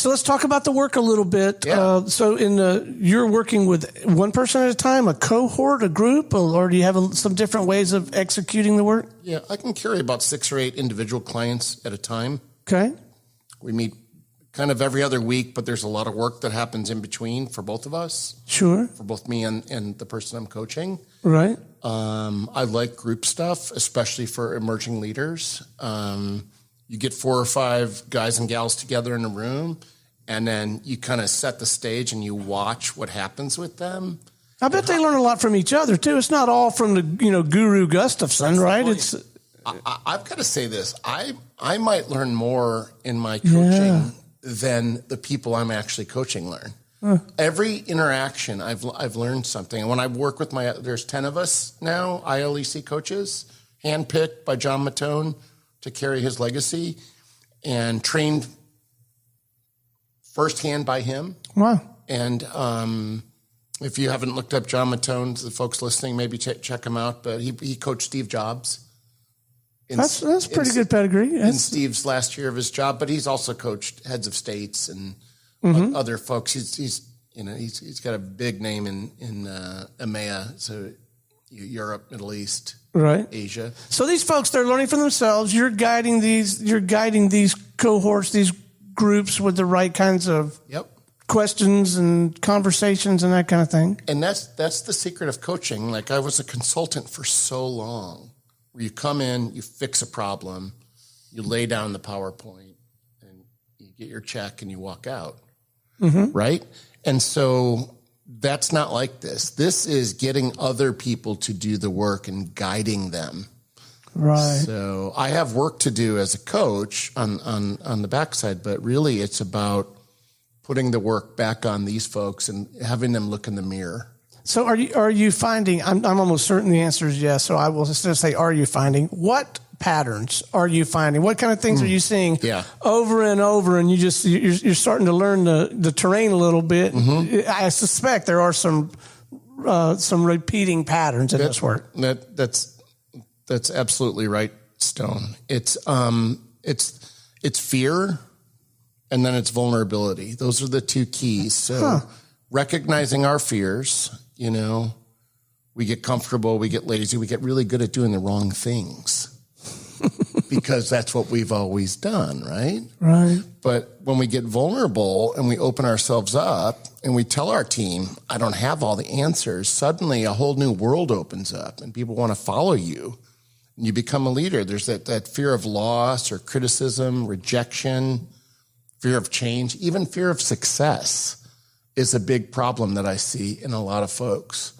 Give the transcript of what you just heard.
So let's talk about the work a little bit. Yeah. You're working with one person at a time, a cohort, a group, or do you have some different ways of executing the work? Yeah, I can carry about 6 or 8 individual clients at a time. Okay. We meet kind of every other week, but there's a lot of work that happens in between for both of us. Sure. For both me and the person I'm coaching. Right. I like group stuff, especially for emerging leaders. You get 4 or 5 guys and gals together in a room, and then you kind of set the stage and you watch what happens with them. I bet they learn a lot from each other too. It's not all from the Guru Gustafson, right? It's. I've got to say this. I might learn more in my coaching than the people I'm actually coaching learn. Every interaction, I've learned something. And when I work with there's 10 of us now, ILEC coaches, handpicked by John Mattone to carry his legacy, and trained firsthand by him. Wow. And if you haven't looked up John Mattone, the folks listening, maybe check him out. But he coached Steve Jobs. That's pretty good pedigree. In Steve's last year of his job, but he's also coached heads of states and other folks. He's got a big name in EMEA, so Europe, Middle East, right, Asia. So these folks, they're learning for themselves. You're guiding these cohorts, these groups with the right kinds of questions and conversations and that kind of thing. And that's the secret of coaching. Like, I was a consultant for so long. Where you come in, you fix a problem, you lay down the PowerPoint, and you get your check and you walk out, right? And so that's not like this. This is getting other people to do the work and guiding them. Right. So I have work to do as a coach on the backside, but really it's about putting the work back on these folks and having them look in the mirror. So are you finding, I'm almost certain the answer is yes, so I will just say, are you finding? What patterns are you finding? What kind of things are you seeing over and over, and you're starting to learn the terrain a little bit? I suspect there are some repeating patterns in this work. That's absolutely right, Stone. It's fear, and then it's vulnerability. Those are the 2 keys. So recognizing our fears. We get comfortable, we get lazy, we get really good at doing the wrong things because that's what we've always done, right? Right. But when we get vulnerable and we open ourselves up and we tell our team, I don't have all the answers, suddenly a whole new world opens up and people want to follow you. And you become a leader. There's that fear of loss or criticism, rejection, fear of change, even fear of success is a big problem that I see in a lot of folks.